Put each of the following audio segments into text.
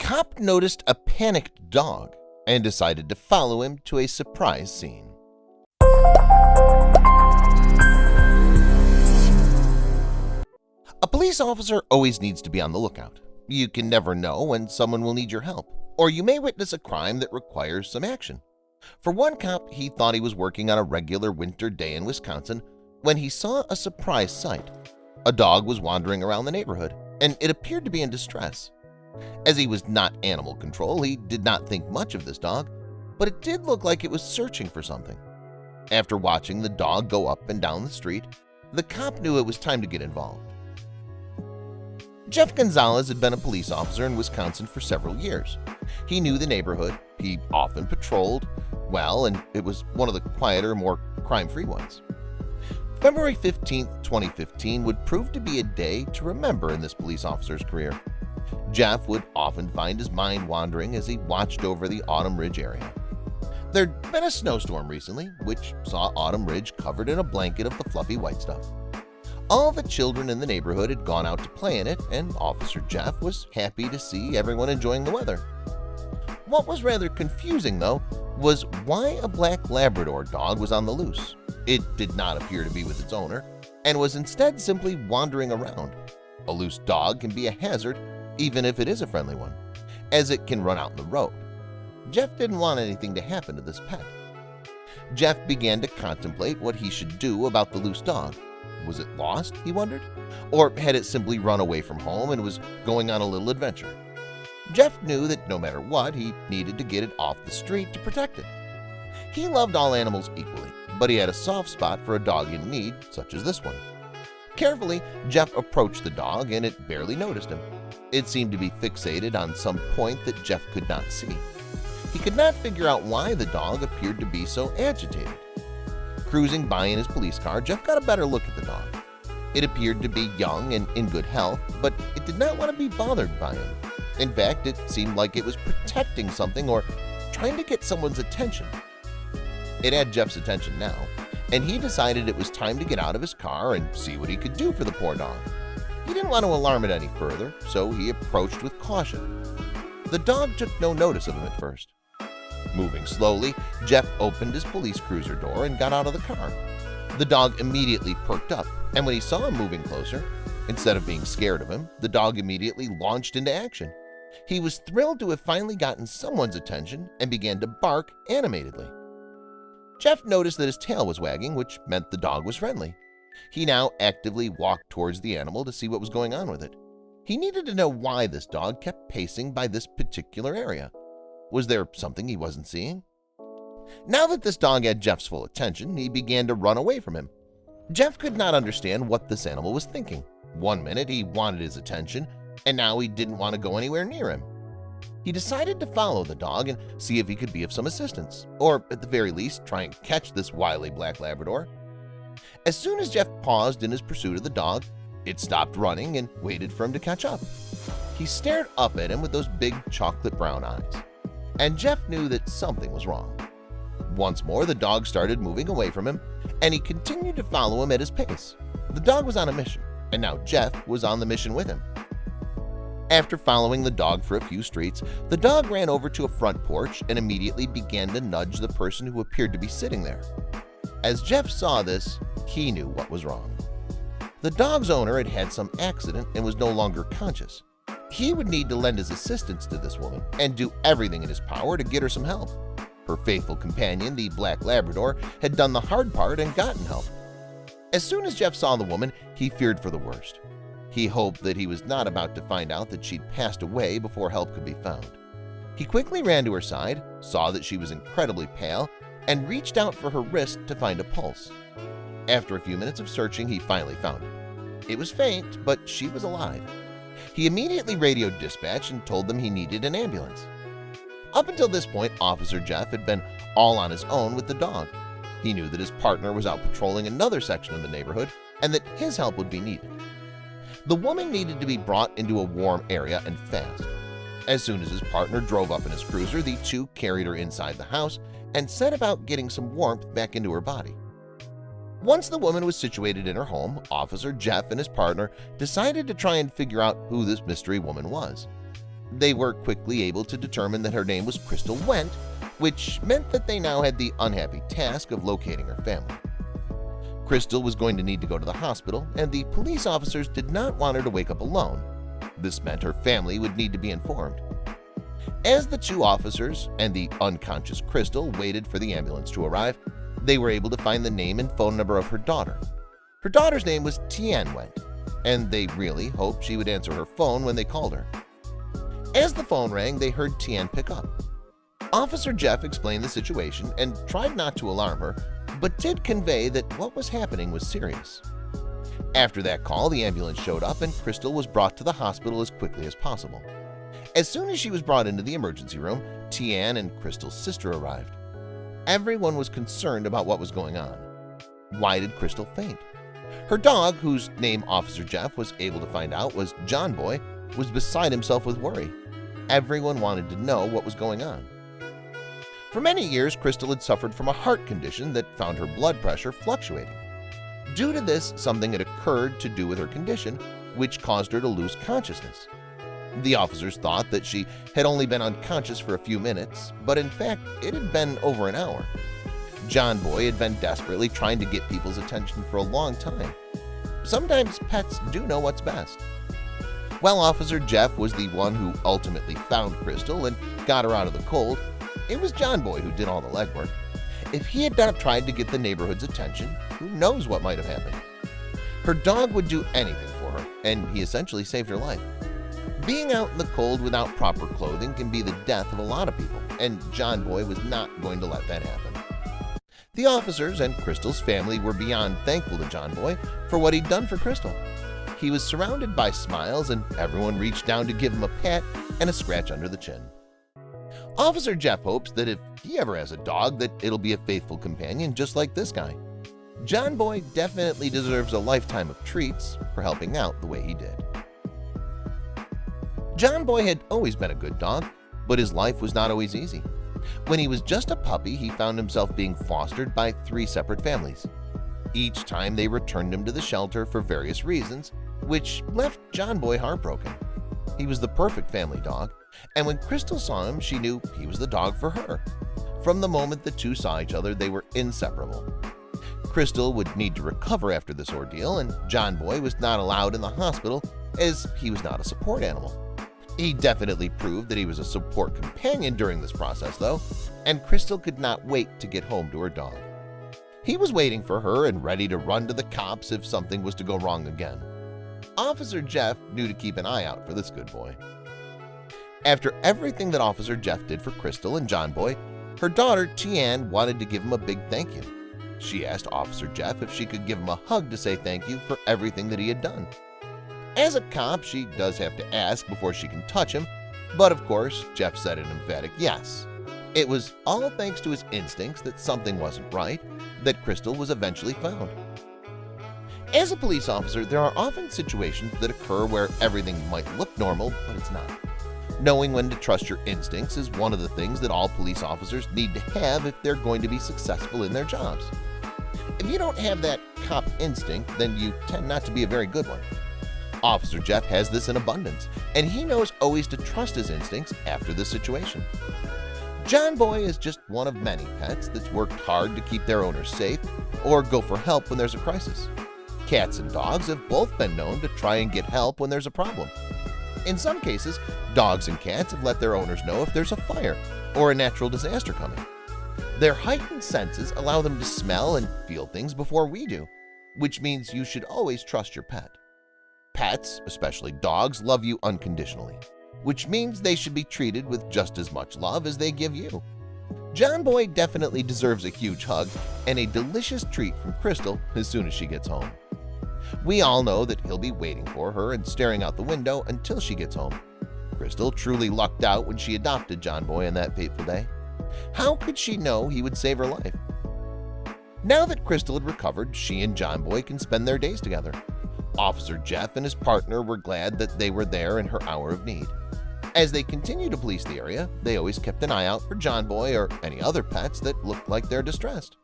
cop noticed a panicked dog and decided to follow him to a surprise scene. A police officer always needs to be on the lookout. You can never know when someone will need your help, or you may witness a crime that requires some action. For one cop, he thought he was working on a regular winter day in Wisconsin when he saw a surprise sight. A dog was wandering around the neighborhood, and it appeared to be in distress. As he was not animal control, he did not think much of this dog, but it did look like it was searching for something. After watching the dog go up and down the street, the cop knew it was time to get involved. Jeff Gonzalez had been a police officer in Wisconsin for several years. He knew the neighborhood, he often patrolled well, and it was one of the quieter, more crime-free ones. February 15, 2015 would prove to be a day to remember in this police officer's career. Jeff would often find his mind wandering as he watched over the Autumn Ridge area. There'd been a snowstorm recently, which saw Autumn Ridge covered in a blanket of the fluffy white stuff. All the children in the neighborhood had gone out to play in it, and Officer Jeff was happy to see everyone enjoying the weather. What was rather confusing, though, was why a black Labrador dog was on the loose. It did not appear to be with its owner, and was instead simply wandering around. A loose dog can be a hazard, even if it is a friendly one, as it can run out in the road. Jeff didn't want anything to happen to this pet. Jeff began to contemplate what he should do about the loose dog. Was it lost, he wondered? Or had it simply run away from home and was going on a little adventure? Jeff knew that no matter what, he needed to get it off the street to protect it. He loved all animals equally, but he had a soft spot for a dog in need, such as this one. Carefully, Jeff approached the dog, and it barely noticed him. It seemed to be fixated on some point that Jeff could not see. He could not figure out why the dog appeared to be so agitated. Cruising by in his police car, Jeff got a better look at the dog. It appeared to be young and in good health, but it did not want to be bothered by him. In fact, it seemed like it was protecting something or trying to get someone's attention. It had Jeff's attention now, and he decided it was time to get out of his car and see what he could do for the poor dog. He didn't want to alarm it any further, so he approached with caution. The dog took no notice of him at first. Moving slowly, Jeff opened his police cruiser door and got out of the car. The dog immediately perked up, and when he saw him moving closer, instead of being scared of him, the dog immediately launched into action. He was thrilled to have finally gotten someone's attention and began to bark animatedly. Jeff noticed that his tail was wagging, which meant the dog was friendly. He now actively walked towards the animal to see what was going on with it. He needed to know why this dog kept pacing by this particular area. Was there something he wasn't seeing? Now that this dog had Jeff's full attention, he began to run away from him. Jeff could not understand what this animal was thinking. One minute he wanted his attention, and now he didn't want to go anywhere near him. He decided to follow the dog and see if he could be of some assistance, or at the very least try and catch this wily black Labrador. As soon as Jeff paused in his pursuit of the dog, it stopped running and waited for him to catch up. He stared up at him with those big chocolate brown eyes, and Jeff knew that something was wrong. Once more, the dog started moving away from him, and he continued to follow him at his pace. The dog was on a mission, and now Jeff was on the mission with him. After following the dog for a few streets, the dog ran over to a front porch and immediately began to nudge the person who appeared to be sitting there. As Jeff saw this, he knew what was wrong. The dog's owner had had some accident and was no longer conscious. He would need to lend his assistance to this woman and do everything in his power to get her some help. Her faithful companion, the black Labrador, had done the hard part and gotten help. As soon as Jeff saw the woman, he feared for the worst. He hoped that he was not about to find out that she'd passed away before help could be found. He quickly ran to her side, saw that she was incredibly pale, and reached out for her wrist to find a pulse. After a few minutes of searching, he finally found it. It was faint, but she was alive. He immediately radioed dispatch and told them he needed an ambulance. Up until this point, Officer Jeff had been all on his own with the dog. He knew that his partner was out patrolling another section of the neighborhood and that his help would be needed. The woman needed to be brought into a warm area and fast. As soon as his partner drove up in his cruiser, the two carried her inside the house and set about getting some warmth back into her body. Once the woman was situated in her home, Officer Jeff and his partner decided to try and figure out who this mystery woman was. They were quickly able to determine that her name was Crystal Went, which meant that they now had the unhappy task of locating her family. Crystal was going to need to go to the hospital, and the police officers did not want her to wake up alone. This meant her family would need to be informed. As the two officers and the unconscious Crystal waited for the ambulance to arrive, they were able to find the name and phone number of her daughter. Her daughter's name was Tian Went, and they really hoped she would answer her phone when they called her. As the phone rang, they heard Tian pick up. Officer Jeff explained the situation and tried not to alarm her, but did convey that what was happening was serious. After that call, the ambulance showed up and Crystal was brought to the hospital as quickly as possible. As soon as she was brought into the emergency room, Tian and Crystal's sister arrived. Everyone was concerned about what was going on. Why did Crystal faint? Her dog, whose name Officer Jeff was able to find out was John Boy, was beside himself with worry. Everyone wanted to know what was going on. For many years, Crystal had suffered from a heart condition that found her blood pressure fluctuating. Due to this, something had occurred to do with her condition, which caused her to lose consciousness. The officers thought that she had only been unconscious for a few minutes, but in fact, it had been over an hour. John Boy had been desperately trying to get people's attention for a long time. Sometimes pets do know what's best. While Officer Jeff was the one who ultimately found Crystal and got her out of the cold, it was John Boy who did all the legwork. If he had not tried to get the neighborhood's attention, who knows what might have happened. Her dog would do anything for her, and he essentially saved her life. Being out in the cold without proper clothing can be the death of a lot of people, and John Boy was not going to let that happen. The officers and Crystal's family were beyond thankful to John Boy for what he'd done for Crystal. He was surrounded by smiles, and everyone reached down to give him a pat and a scratch under the chin. Officer Jeff hopes that if he ever has a dog, that it'll be a faithful companion just like this guy. John Boy definitely deserves a lifetime of treats for helping out the way he did. John Boy had always been a good dog, but his life was not always easy. When he was just a puppy, he found himself being fostered by 3 separate families. Each time they returned him to the shelter for various reasons, which left John Boy heartbroken. He was the perfect family dog, and when Crystal saw him, she knew he was the dog for her. From the moment the two saw each other, they were inseparable. Crystal would need to recover after this ordeal, and John Boy was not allowed in the hospital as he was not a support animal. He definitely proved that he was a support companion during this process, though, and Crystal could not wait to get home to her dog. He was waiting for her and ready to run to the cops if something was to go wrong again. Officer Jeff knew to keep an eye out for this good boy. After everything that Officer Jeff did for Crystal and John Boy, her daughter Tian wanted to give him a big thank you. She asked Officer Jeff if she could give him a hug to say thank you for everything that he had done. As a cop, she does have to ask before she can touch him, but of course, Jeff said an emphatic yes. It was all thanks to his instincts that something wasn't right that Crystal was eventually found. As a police officer, there are often situations that occur where everything might look normal, but it's not. Knowing when to trust your instincts is one of the things that all police officers need to have if they're going to be successful in their jobs. If you don't have that cop instinct, then you tend not to be a very good one. Officer Jeff has this in abundance, and he knows always to trust his instincts after this situation. John Boy is just one of many pets that's worked hard to keep their owners safe or go for help when there's a crisis. Cats and dogs have both been known to try and get help when there's a problem. In some cases, dogs and cats have let their owners know if there's a fire or a natural disaster coming. Their heightened senses allow them to smell and feel things before we do, which means you should always trust your pet. Pets, especially dogs, love you unconditionally, which means they should be treated with just as much love as they give you. John Boy definitely deserves a huge hug and a delicious treat from Crystal as soon as she gets home. We all know that he'll be waiting for her and staring out the window until she gets home. Crystal truly lucked out when she adopted John Boy on that fateful day. How could she know he would save her life? Now that Crystal had recovered, she and John Boy can spend their days together. Officer Jeff and his partner were glad that they were there in her hour of need. As they continued to police the area, they always kept an eye out for John Boy or any other pets that looked like they're distressed.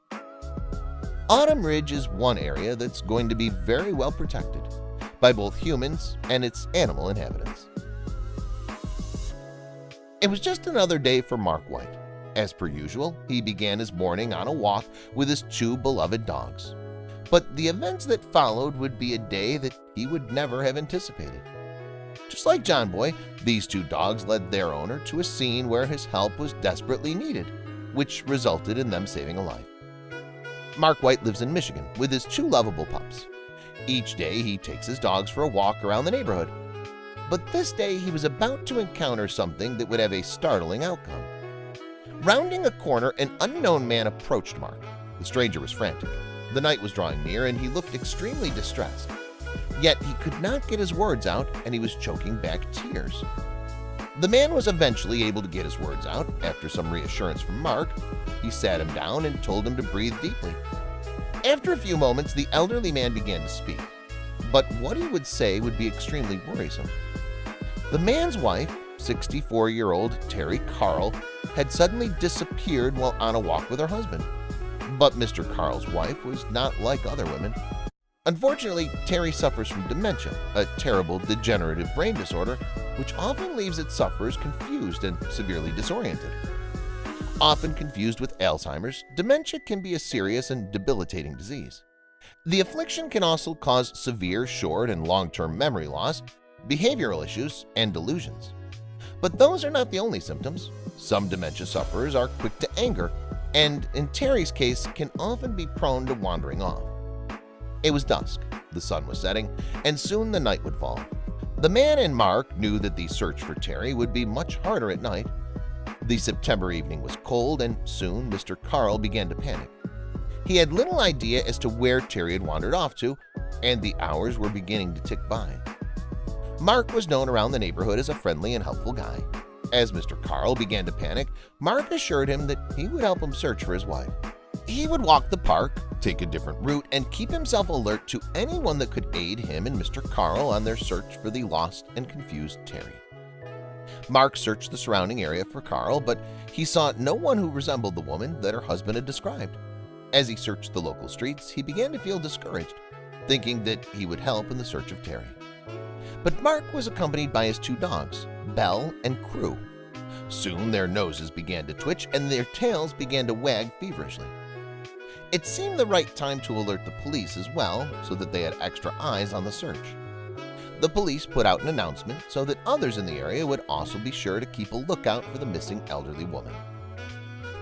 Autumn Ridge is one area that's going to be very well protected by both humans and its animal inhabitants. It was just another day for Mark White. As per usual, he began his morning on a walk with his two beloved dogs. But the events that followed would be a day that he would never have anticipated. Just like John Boy, these two dogs led their owner to a scene where his help was desperately needed, which resulted in them saving a life. Mark White lives in Michigan with his two lovable pups. Each day he takes his dogs for a walk around the neighborhood. But this day he was about to encounter something that would have a startling outcome. Rounding a corner, an unknown man approached Mark. The stranger was frantic. The night was drawing near and he looked extremely distressed. Yet he could not get his words out and he was choking back tears. The man was eventually able to get his words out. After some reassurance from Mark, he sat him down and told him to breathe deeply. After a few moments, the elderly man began to speak, but what he would say would be extremely worrisome. The man's wife, 64-year-old Terry Carl, had suddenly disappeared while on a walk with her husband. But Mr. Carl's wife was not like other women. Unfortunately, Terry suffers from dementia, a terrible degenerative brain disorder which often leaves its sufferers confused and severely disoriented. Often confused with Alzheimer's, dementia can be a serious and debilitating disease. The affliction can also cause severe short- and long-term memory loss, behavioral issues, and delusions. But those are not the only symptoms. Some dementia sufferers are quick to anger, and in Terry's case can often be prone to wandering off. It was dusk, the sun was setting, and soon the night would fall. The man and Mark knew that the search for Terry would be much harder at night. The September evening was cold, and soon Mr. Carl began to panic. He had little idea as to where Terry had wandered off to, and the hours were beginning to tick by. Mark was known around the neighborhood as a friendly and helpful guy. As Mr. Carl began to panic, Mark assured him that he would help him search for his wife. He would walk the park, take a different route, and keep himself alert to anyone that could aid him and Mr. Carl on their search for the lost and confused Terry. Mark searched the surrounding area for Carl, but he saw no one who resembled the woman that her husband had described. As he searched the local streets, he began to feel discouraged, thinking that he would help in the search of Terry. But Mark was accompanied by his two dogs, Belle and Crew. Soon their noses began to twitch and their tails began to wag feverishly. It seemed the right time to alert the police as well, so that they had extra eyes on the search. The police put out an announcement so that others in the area would also be sure to keep a lookout for the missing elderly woman.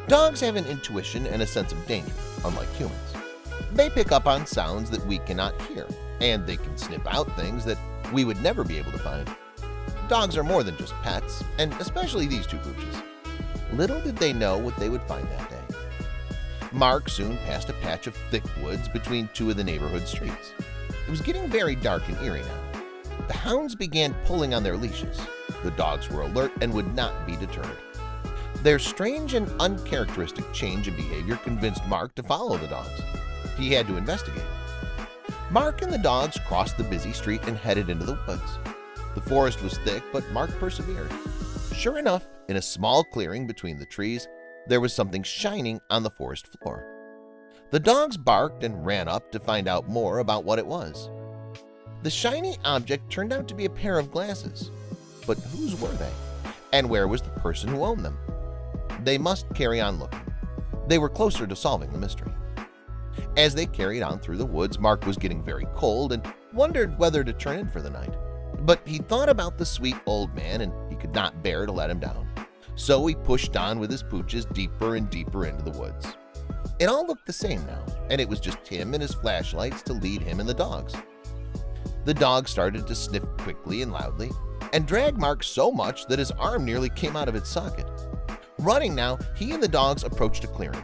Dogs have an intuition and a sense of danger, unlike humans. They pick up on sounds that we cannot hear, and they can sniff out things that we would never be able to find. Dogs are more than just pets, and especially these two pooches. Little did they know what they would find that day. Mark soon passed a patch of thick woods between two of the neighborhood streets. It was getting very dark and eerie now. The hounds began pulling on their leashes. The dogs were alert and would not be deterred. Their strange and uncharacteristic change in behavior convinced Mark to follow the dogs. He had to investigate. Mark and the dogs crossed the busy street and headed into the woods. The forest was thick, but Mark persevered. Sure enough, in a small clearing between the trees, there was something shining on the forest floor. The dogs barked and ran up to find out more about what it was. The shiny object turned out to be a pair of glasses. But whose were they? And where was the person who owned them? They must carry on looking. They were closer to solving the mystery. As they carried on through the woods, Mark was getting very cold and wondered whether to turn in for the night. But he thought about the sweet old man and he could not bear to let him down. So he pushed on with his pooches deeper and deeper into the woods. It all looked the same now, and it was just him and his flashlights to lead him and the dogs. The dog started to sniff quickly and loudly and drag Mark so much that his arm nearly came out of its socket. Running now, he and the dogs approached a clearing,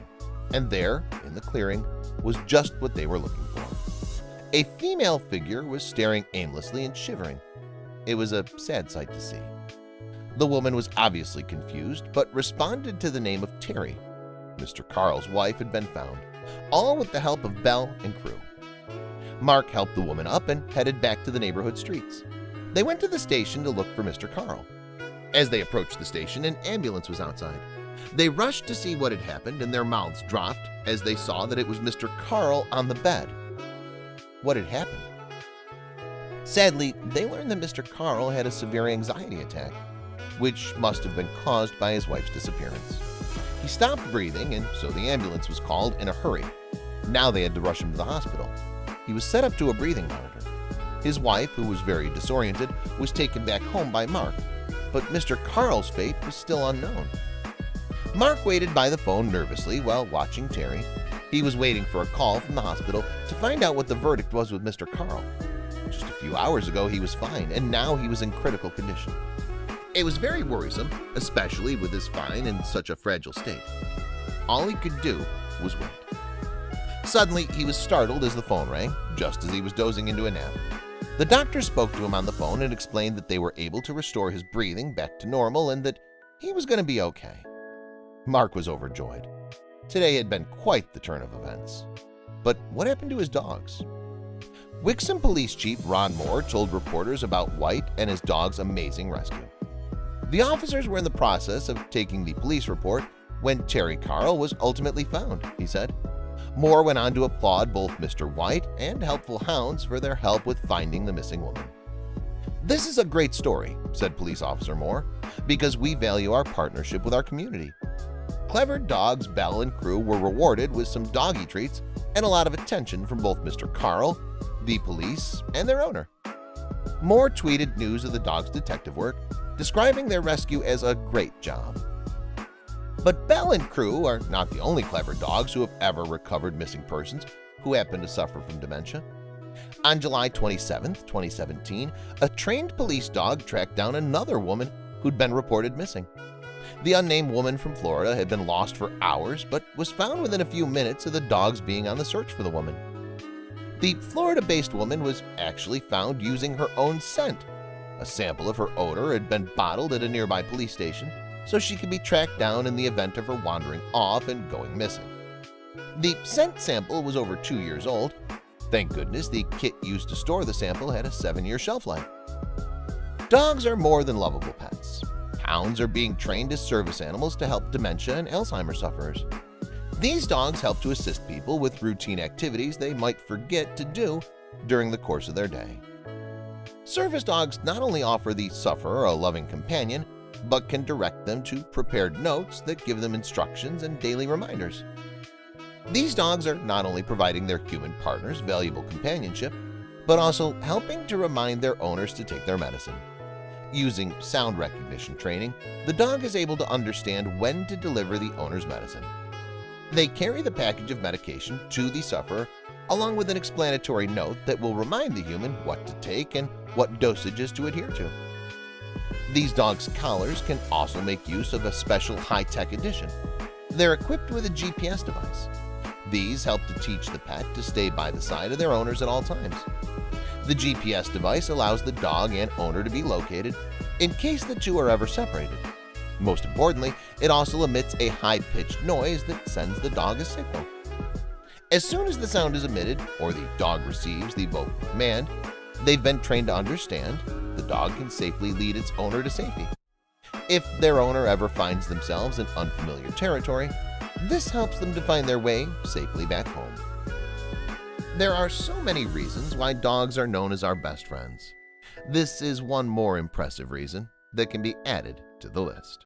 and there, in the clearing, was just what they were looking for. A female figure was staring aimlessly and shivering. It was a sad sight to see. The woman was obviously confused, but responded to the name of Terry. Mr. Carl's wife had been found, all with the help of Belle and Crew. Mark helped the woman up and headed back to the neighborhood streets. They went to the station to look for Mr. Carl. As they approached the station, an ambulance was outside. They rushed to see what had happened, and their mouths dropped as they saw that it was Mr. Carl on the bed. What had happened? Sadly, they learned that Mr. Carl had a severe anxiety attack. which must have been caused by his wife's disappearance. He stopped breathing, and so the ambulance was called in a hurry. Now they had to rush him to the hospital. He was set up to a breathing monitor. His wife, who was very disoriented, was taken back home by Mark, but Mr. Carl's fate was still unknown. Mark waited by the phone nervously while watching Terry. He was waiting for a call from the hospital to find out what the verdict was with Mr. Carl. Just a few hours ago he was fine, and now he was in critical condition. It was very worrisome, especially with his spine in such a fragile state. All he could do was wait. Suddenly, he was startled as the phone rang, just as he was dozing into a nap. The doctor spoke to him on the phone and explained that they were able to restore his breathing back to normal and that he was going to be okay. Mark was overjoyed. Today had been quite the turn of events. But what happened to his dogs? Wixom Police Chief Ron Moore told reporters about White and his dog's amazing rescue. The officers were in the process of taking the police report when Terry Carl was ultimately found, he said. Moore went on to applaud both Mr. White and Helpful Hounds for their help with finding the missing woman. "This is a great story," said Police Officer Moore, "because we value our partnership with our community." Clever Dogs Bell and crew were rewarded with some doggy treats and a lot of attention from both Mr. Carl, the police, and their owner. Moore tweeted news of the dog's detective work, describing their rescue as a great job. But Bell and crew are not the only clever dogs who have ever recovered missing persons who happen to suffer from dementia. On July 27, 2017, a trained police dog tracked down another woman who'd been reported missing. The unnamed woman from Florida had been lost for hours but was found within a few minutes of the dogs being on the search for the woman. The Florida-based woman was actually found using her own scent. A sample of her odor had been bottled at a nearby police station so she could be tracked down in the event of her wandering off and going missing. The scent sample was over 2 years old. Thank goodness the kit used to store the sample had a 7-year shelf life. Dogs are more than lovable pets. Hounds are being trained as service animals to help dementia and Alzheimer's sufferers. These dogs help to assist people with routine activities they might forget to do during the course of their day. Service dogs not only offer the sufferer a loving companion, but can direct them to prepared notes that give them instructions and daily reminders. These dogs are not only providing their human partners valuable companionship, but also helping to remind their owners to take their medicine. Using sound recognition training, the dog is able to understand when to deliver the owner's medicine. They carry the package of medication to the sufferer along with an explanatory note that will remind the human what to take and what dosages to adhere to. These dogs' collars can also make use of a special high-tech addition. They're equipped with a GPS device. These help to teach the pet to stay by the side of their owners at all times. The GPS device allows the dog and owner to be located in case the two are ever separated. Most importantly, it also emits a high-pitched noise that sends the dog a signal. As soon as the sound is emitted or the dog receives the vocal command they've been trained to understand, the dog can safely lead its owner to safety. If their owner ever finds themselves in unfamiliar territory, this helps them to find their way safely back home. There are so many reasons why dogs are known as our best friends. This is one more impressive reason that can be added to the list.